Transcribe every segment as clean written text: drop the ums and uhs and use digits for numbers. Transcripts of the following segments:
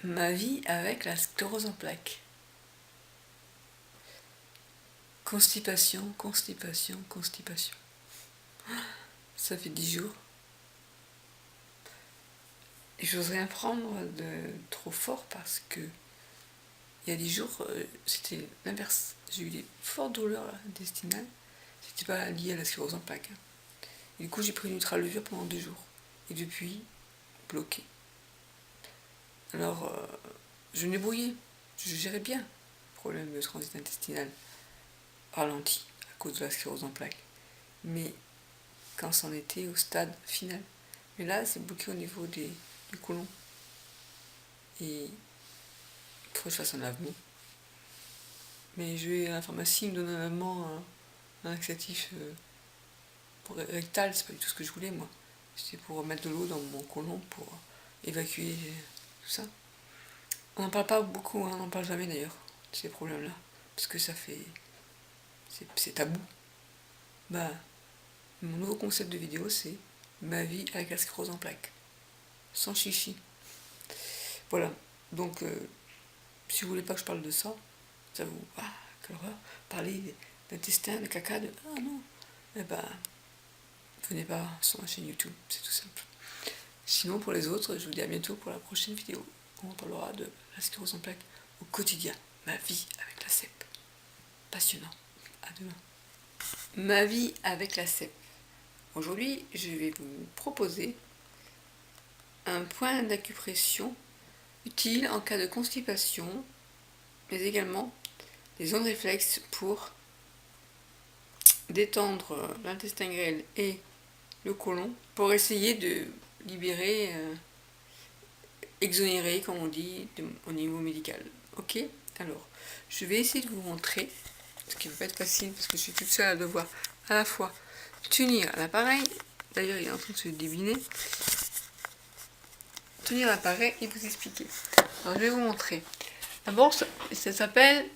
Ma vie avec la sclérose en plaques. Constipation, constipation, constipation. Ça fait 10 jours. Et j'ose rien prendre de trop fort parce que il y a 10 jours, c'était l'inverse. J'ai eu des fortes douleurs intestinales. C'était pas lié à la sclérose en plaques. Et du coup, j'ai pris une Ultralevure pendant 2 jours. Et depuis, bloqué. Alors, je me débrouillais. Je gérais bien le problème de transit intestinal ralenti à cause de la sclérose en plaques. Mais quand c'en était au stade final. Mais là, c'est bloqué au niveau du côlon. Et il faut que je fasse un lavement. Mais je vais à la pharmacie, il me donne un lavement, un laxatif pour rectal, c'est pas du tout ce que je voulais moi. C'était pour mettre de l'eau dans mon côlon pour évacuer tout ça. On n'en parle pas beaucoup, hein, on n'en parle jamais d'ailleurs, de ces problèmes-là. Parce que ça fait. C'est tabou. Bah, mon nouveau concept de vidéo, c'est ma vie avec la sclérose en plaques. Sans chichi. Voilà. Donc, si vous voulez pas que je parle de ça, ça vous. Ah, quelle horreur. Parler d'intestin, de caca, de. Ah non. Eh ben, venez pas sur ma chaîne YouTube, c'est tout simple. Sinon, pour les autres, je vous dis à bientôt pour la prochaine vidéo. On parlera de la sclérose en plaques au quotidien. Ma vie avec la CEP. Passionnant. À demain. Ma vie avec la CEP. Aujourd'hui, je vais vous proposer un point d'acupression utile en cas de constipation, mais également des zones réflexes pour détendre l'intestin grêle et le côlon, pour essayer de libérer, exonérer, comme on dit, au niveau médical. Ok? Alors, je vais essayer de vous montrer, ce qui ne va pas être facile parce que je suis toute seule à devoir à la fois tenir l'appareil, d'ailleurs il est en train de se débiner, tenir l'appareil et vous expliquer. Alors je vais vous montrer. D'abord, ça s'appelle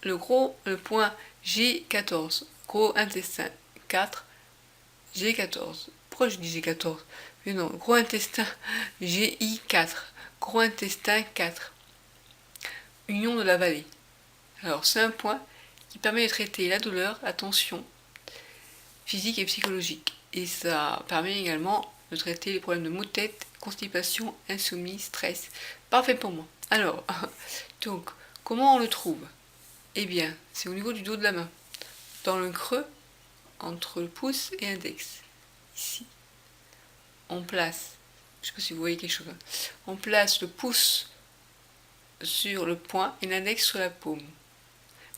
le point G14, gros intestin 4, G14. Pourquoi je dis G14? Mais non, gros intestin GI4, gros intestin 4, union de la vallée. Alors c'est un point qui permet de traiter la douleur, la tension physique et psychologique. Et ça permet également de traiter les problèmes de maux de tête, constipation, insomnie, stress. Parfait pour moi. Alors, donc, comment on le trouve? Eh bien, c'est au niveau du dos de la main, dans le creux entre le pouce et l'index. Ici, on place, je ne sais pas si vous voyez quelque chose, hein. On place le pouce sur le poing et l'index sur la paume.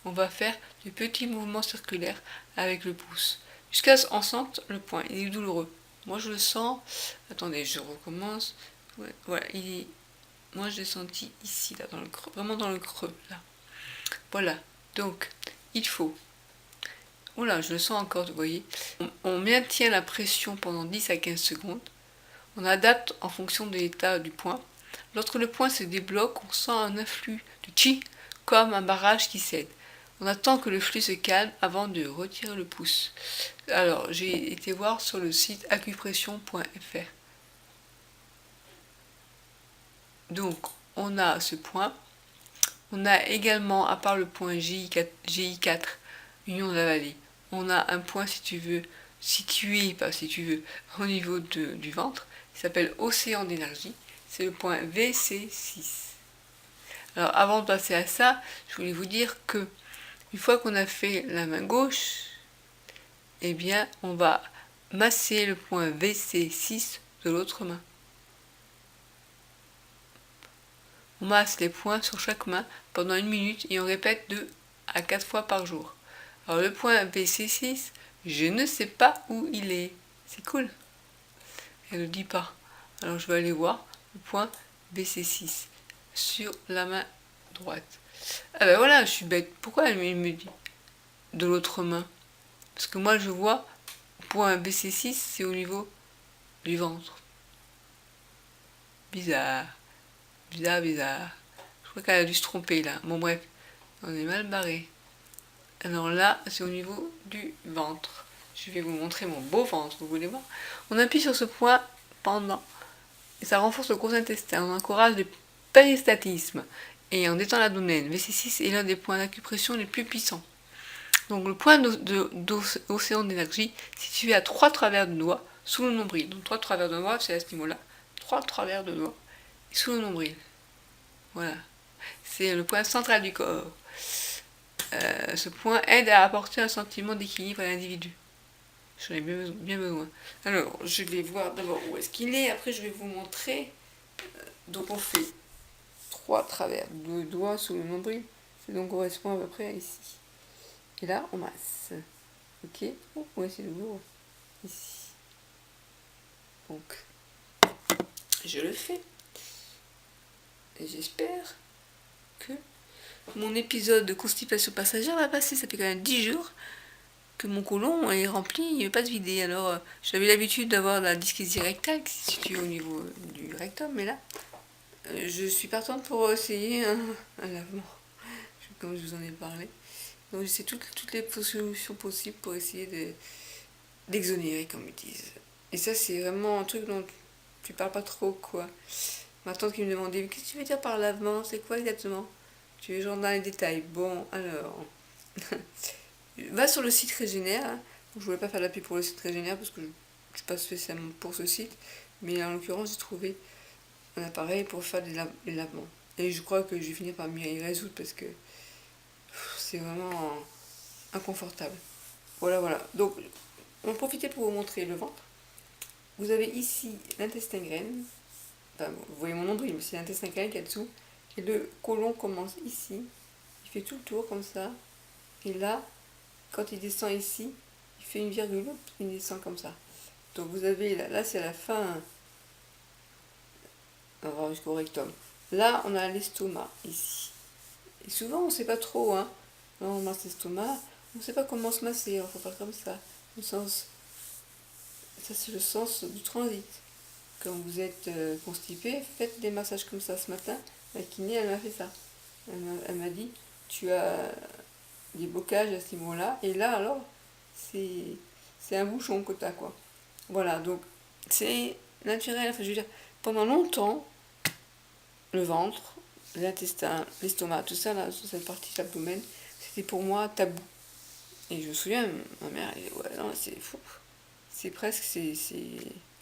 On va faire de petits mouvements circulaires avec le pouce, jusqu'à ce qu'on sente le poing. Il est douloureux. Moi, je le sens. Attendez, je recommence. Ouais, voilà, moi, je l'ai senti ici, là, dans le creux, vraiment dans le creux, là. Voilà. Donc, il faut. Oula, je le sens encore, vous voyez. On maintient la pression pendant 10 à 15 secondes. On adapte en fonction de l'état du point. Lorsque le point se débloque, on sent un afflux de chi, comme un barrage qui cède. On attend que le flux se calme avant de retirer le pouce. Alors, j'ai été voir sur le site acupression.fr. Donc, on a ce point. On a également, à part le point GI4, union de la vallée, on a un point, si tu veux, situé, pas si tu veux, au niveau du ventre, qui s'appelle océan d'énergie. C'est le point VC6. Alors, avant de passer à ça, je voulais vous dire que une fois qu'on a fait la main gauche, eh bien, on va masser le point VC6 de l'autre main. On masse les points sur chaque main pendant 1 minute et on répète 2 à 4 fois par jour. Alors le point VC6, je ne sais pas où il est. C'est cool. Elle ne le dit pas. Alors je vais aller voir le point VC6 sur la main droite. Ah ben voilà, je suis bête. Pourquoi elle me dit de l'autre main? Parce que moi je vois point VC6, c'est au niveau du ventre. Bizarre. Bizarre. Je crois qu'elle a dû se tromper là. Bon bref, on est mal barré. Alors là, c'est au niveau du ventre. Je vais vous montrer mon beau ventre, vous voulez voir? On appuie sur ce point pendant. Et ça renforce le gros intestin. On encourage péristatisme et en détend l'abdomen. VC6 est l'un des points d'acupression les plus puissants. Donc le point d'océan d'énergie situé à 3 travers de doigts sous le nombril. Donc 3 travers de doigts, c'est à ce niveau-là. 3 travers de doigts sous le nombril. Voilà. C'est le point central du corps. Ce point aide à apporter un sentiment d'équilibre à l'individu. J'en ai bien besoin. Alors, je vais voir d'abord où est-ce qu'il est. Après, je vais vous montrer. Donc, on fait 3 travers de doigts sous le nombril. Ça donc correspond à peu près à ici. Et là, on masse. Ok. Oh, ouais, c'est lourd. Ici. Donc, je le fais. Et j'espère que mon épisode de constipation passagère va passer. Ça fait quand même 10 jours que mon côlon est rempli, il ne veut pas se vider. Alors, j'avais l'habitude d'avoir la dyschésie rectale qui se situe au niveau du rectum, mais là, je suis partante pour essayer un lavement, comme je vous en ai parlé. Donc, j'essaie toutes les solutions possibles pour essayer d'exonérer, comme ils disent. Et ça, c'est vraiment un truc dont tu parles pas trop, quoi. Ma tante qui me demandait, qu'est-ce que tu veux dire par lavement? C'est quoi exactement? Tu es genre dans les détails. Bon, alors... Va sur le site Régénère. Hein. Je voulais pas faire la pub pour le site Régénère parce que je ne suis pas spécialement pour ce site. Mais en l'occurrence, j'ai trouvé un appareil pour faire des lavements. Et je crois que je vais finir par m'y résoudre parce que c'est vraiment inconfortable. Voilà. Donc, on va profiter pour vous montrer le ventre. Vous avez ici l'intestin grêle. Enfin, vous voyez mon nombril, mais c'est l'intestin grêle qui est dessous. Et le côlon commence ici. Il fait tout le tour comme ça. Et là, quand il descend ici, il fait une virgule, il descend comme ça. Donc vous avez, là c'est la fin, on va jusqu'au rectum. Là, on a l'estomac, ici. Et souvent, on ne sait pas trop, hein. Là, on masse l'estomac, on ne sait pas comment se masser, il faut faire comme ça. Le sens, ça c'est le sens du transit. Quand vous êtes constipé, faites des massages comme ça ce matin. La kiné, elle m'a fait ça. Elle m'a dit, tu as des blocages à ce niveau-là, et là alors, c'est un bouchon que tu as, quoi. Voilà, donc c'est naturel, enfin je veux dire, pendant longtemps, le ventre, l'intestin, l'estomac, tout ça, là, sur cette partie de l'abdomen, c'était pour moi tabou. Et je me souviens, ma mère, elle disait, ouais, non, c'est fou, c'est presque,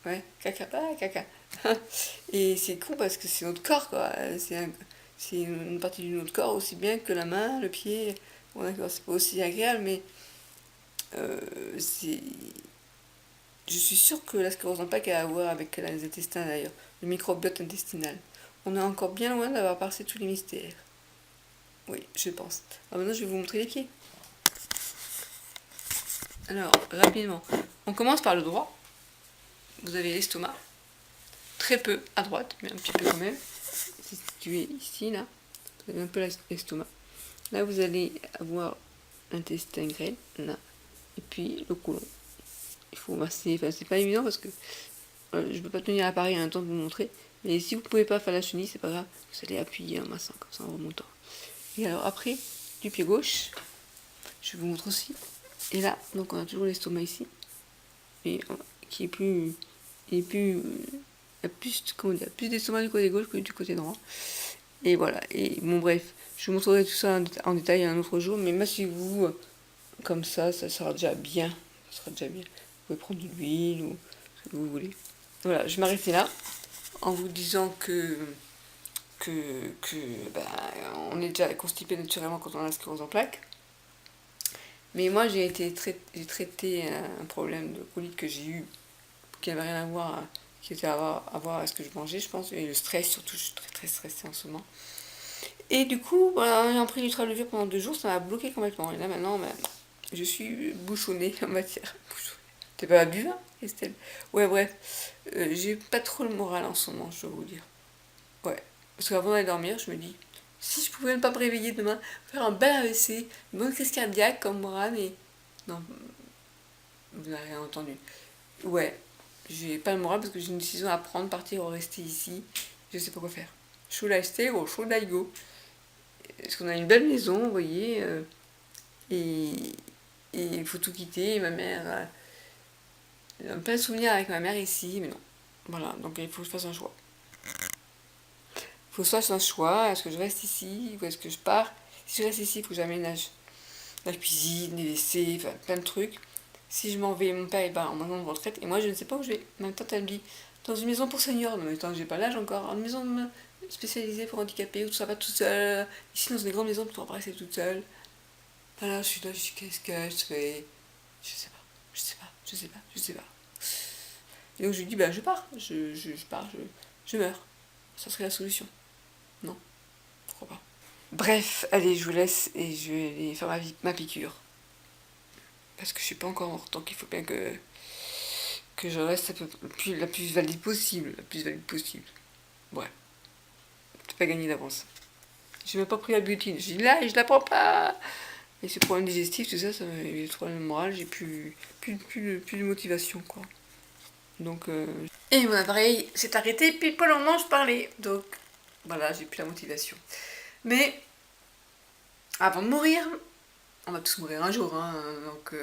ouais, caca, pas caca. Et c'est con parce que c'est notre corps, quoi, c'est une partie de notre corps aussi bien que la main, le pied. Bon, d'accord, c'est pas aussi agréable, mais c'est... Je suis sûre que la sclérose en plaques a à voir avec les intestins d'ailleurs, le microbiote intestinal. On est encore bien loin d'avoir passé tous les mystères. Oui, je pense. Alors maintenant, je vais vous montrer les pieds. Alors, rapidement, on commence par le droit. Vous avez l'estomac, très peu à droite, mais un petit peu quand même. C'est situé ici, là. Vous avez un peu l'estomac. Là, vous allez avoir l'intestin grêle, là. Et puis le côlon. Il faut masser, enfin c'est pas évident parce que je peux pas tenir l'appareil en même temps de vous montrer. Mais si vous pouvez pas faire la chenille, c'est pas grave. Vous allez appuyer en massant comme ça en remontant. Et alors après, du pied gauche, je vous montre aussi. Et là, donc on a toujours l'estomac ici. Et qui est plus. Il est plus. Il y a plus, comment dire, plus d'estomac du côté gauche que du côté droit. Et voilà. Et bon bref, je vous montrerai tout ça en détail un autre jour. Mais massez-vous comme ça sera déjà bien. Ça sera déjà bien. Vous pouvez prendre de l'huile ou ce que vous voulez. Voilà, je m'arrêtais là en vous disant que on est déjà constipé naturellement quand on a la sclérose en plaques. Mais moi j'ai traité un problème de colite que j'ai eu qui n'avait rien à voir, qui était à voir avec ce que je mangeais, je pense, et le stress surtout, je suis très stressée en ce moment. Et du coup, voilà, j'ai pris du Travelvir pendant 2 jours, ça m'a bloqué complètement. Et là maintenant, je suis bouchonnée en matière. T'es pas abusée, Estelle? Ouais, bref, j'ai pas trop le moral en ce moment, je dois vous dire. Ouais, parce qu'avant d'aller dormir, je me dis, si je pouvais ne pas me réveiller demain, faire un bel AVC, une bonne crise cardiaque comme Moran, et... Non, vous n'avez rien entendu. Ouais, j'ai pas le moral parce que j'ai une décision à prendre, partir ou rester ici, je sais pas quoi faire. Should I stay or should I go? Parce qu'on a une belle maison, vous voyez, et il faut tout quitter, et ma mère... J'ai plein de souvenirs avec ma mère ici, mais non. Voilà, donc il faut que je fasse un choix. faut soit un choix, est-ce que je reste ici ou est-ce que je pars. Si je reste ici, il faut que j'aménage la cuisine, les WC, enfin plein de trucs. Si je m'en vais, mon père il part en maison de retraite et moi je ne sais pas où je vais. Ma tante elle me dit dans une maison pour seniors, non mais tant que j'ai pas l'âge encore, une maison spécialisée pour handicapés où tu seras pas toute seule. Ici dans une grande maison tu pourras pas rester toute seule. Voilà, je suis là, je dis qu'est-ce que je fais. Je sais pas, je sais pas, je sais pas, je sais pas. Et donc je lui dis bah je pars, je pars, je meurs. Ça serait la solution. Non, pourquoi pas. Bref, allez, je vous laisse et je vais aller faire ma piqûre. Parce que je suis pas encore mort, donc il faut bien que je reste la plus valide possible. La plus valide possible. Ouais, c'est pas gagné d'avance. J'ai même pas pris la butine. J'ai dit là et je la prends pas. Et ce problème digestif, tout ça, ça m'a eu le problème moral, j'ai plus de motivation, quoi. Donc, Et mon appareil s'est arrêté, puis pas longtemps je parlais. Donc, voilà, j'ai plus la motivation. Mais, avant de mourir, on va tous mourir un jour, hein, donc...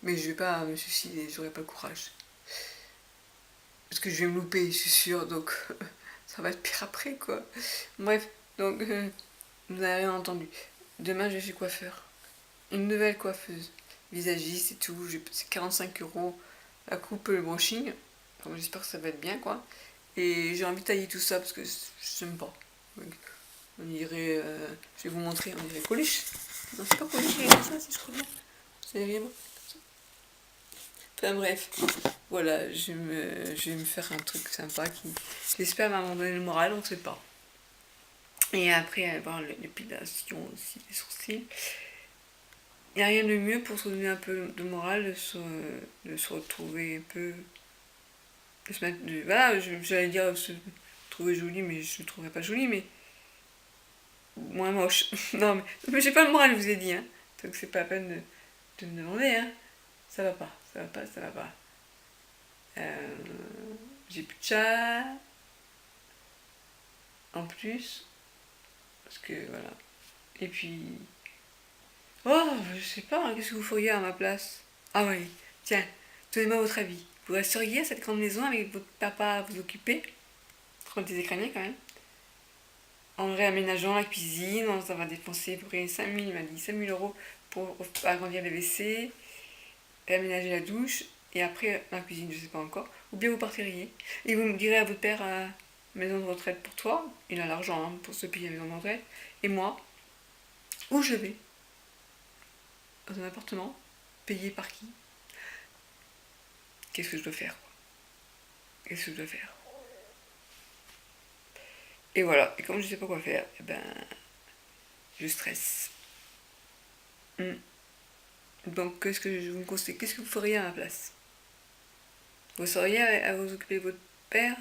mais je vais pas me suicider, j'aurai pas le courage. Parce que je vais me louper, je suis sûre, donc... ça va être pire après, quoi. Bref, donc... vous n'avez rien entendu. Demain, je vais chez le coiffeur. Une nouvelle coiffeuse. Visagiste et tout, c'est 45 € la coupe, le brushing. Donc j'espère que ça va être bien, quoi. Et j'ai envie de tailler tout ça parce que je n'aime pas. Donc, on dirait, je vais vous montrer, on dirait Coluche. Non, c'est pas Coluche, il a ça, si je crois bien. C'est rien. Enfin bref, voilà, je vais me faire un truc sympa qui, j'espère, va m'en donner le moral, on ne sait pas. Et après, avoir l'épilation aussi des sourcils. Il n'y a rien de mieux pour se donner un peu de morale, de se retrouver un peu. De se mettre. Voilà, j'allais dire se trouver jolie, mais je ne me trouverais pas jolie, mais. Moins moche. Non, mais j'ai pas le moral, je vous ai dit, hein. Donc c'est pas la peine de me demander, hein. Ça va pas, ça va pas, ça va pas. J'ai plus de chat. En plus. Parce que voilà. Et puis. Oh, je sais pas, hein, qu'est-ce que vous feriez à ma place? Ah oui, tiens, donnez-moi votre avis. Vous resteriez à cette grande maison avec votre papa à vous occuper? Trop des écraniers quand même. En réaménageant la cuisine, ça va dépenser pour 5 000, il m'a dit 5 000 € pour agrandir les WC, réaménager la douche, et après la cuisine, je sais pas encore. Ou bien vous partiriez. Et vous me direz à votre père, maison de retraite pour toi, il a l'argent hein, pour se payer la maison de retraite, et moi, où je vais? Dans un appartement, payé par qui? Qu'est-ce que je dois faire, quoi? Qu'est-ce que je dois faire? Et voilà, et comme je sais pas quoi faire, eh ben, je stresse. Donc, qu'est-ce que je vous conseille? Qu'est-ce que vous feriez à ma place? Vous seriez à vous occuper de votre père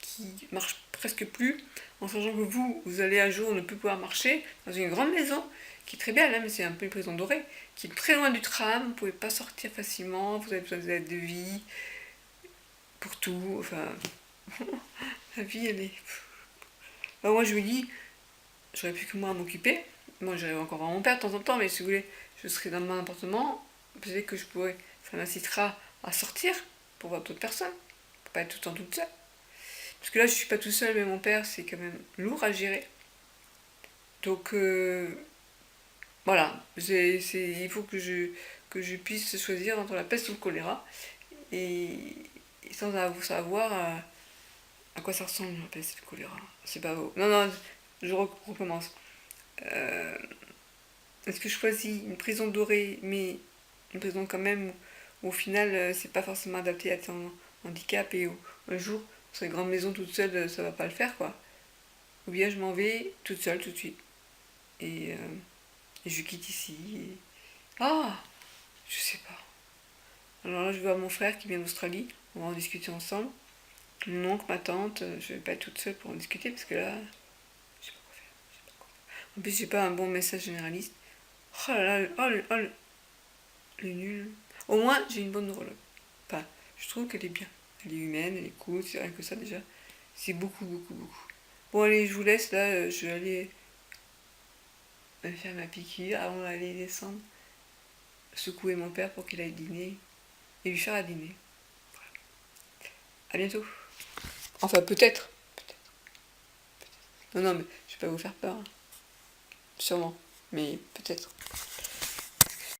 qui marche presque plus, en sachant que vous allez un jour ne plus pouvoir marcher dans une grande maison qui est très belle, hein, mais c'est un peu une prison dorée, qui est très loin du tram, vous pouvez pas sortir facilement, vous avez besoin d'aide de vie pour tout, enfin, la vie elle est. Alors moi je me dis, j'aurais plus que moi à m'occuper. Moi j'aurais encore voir mon père de temps en temps, mais si vous voulez, je serai dans mon appartement, peut-être que je pourrais, ça m'incitera à sortir pour voir d'autres personnes, pour pas être tout le temps toute seule. Parce que là je suis pas tout seul, mais mon père c'est quand même lourd à gérer. Donc voilà, il faut que je puisse choisir entre la peste ou le choléra, et sans savoir à quoi ça ressemble la peste et le choléra. C'est pas beau. Non, non, je recommence. Euh, Est-ce que je choisis une prison dorée, mais une prison quand même où au final c'est pas forcément adapté à ton handicap et où un jour, sur une grande maison toute seule, ça va pas le faire quoi. Ou bien je m'en vais toute seule tout de suite. Et, je quitte ici. Ah, je sais pas. Alors là, je vais voir mon frère qui vient d'Australie. On va en discuter ensemble. Mon oncle, ma tante, je vais pas être toute seule pour en discuter parce que là, je sais pas quoi faire. Je sais pas quoi faire. En plus, j'ai pas un bon message généraliste. Oh là là, le nul. Au moins, j'ai une bonne neurologue. Enfin, je trouve qu'elle est bien. Elle est humaine, elle est cool, c'est rien que ça déjà. C'est beaucoup, beaucoup, beaucoup. Bon, allez, je vous laisse là, je vais aller me faire ma piqûre avant d'aller descendre, secouer mon père pour qu'il aille dîner et lui faire à dîner. Voilà. À bientôt. Enfin, peut-être. Non, non, mais je vais pas vous faire peur. Sûrement. Mais peut-être.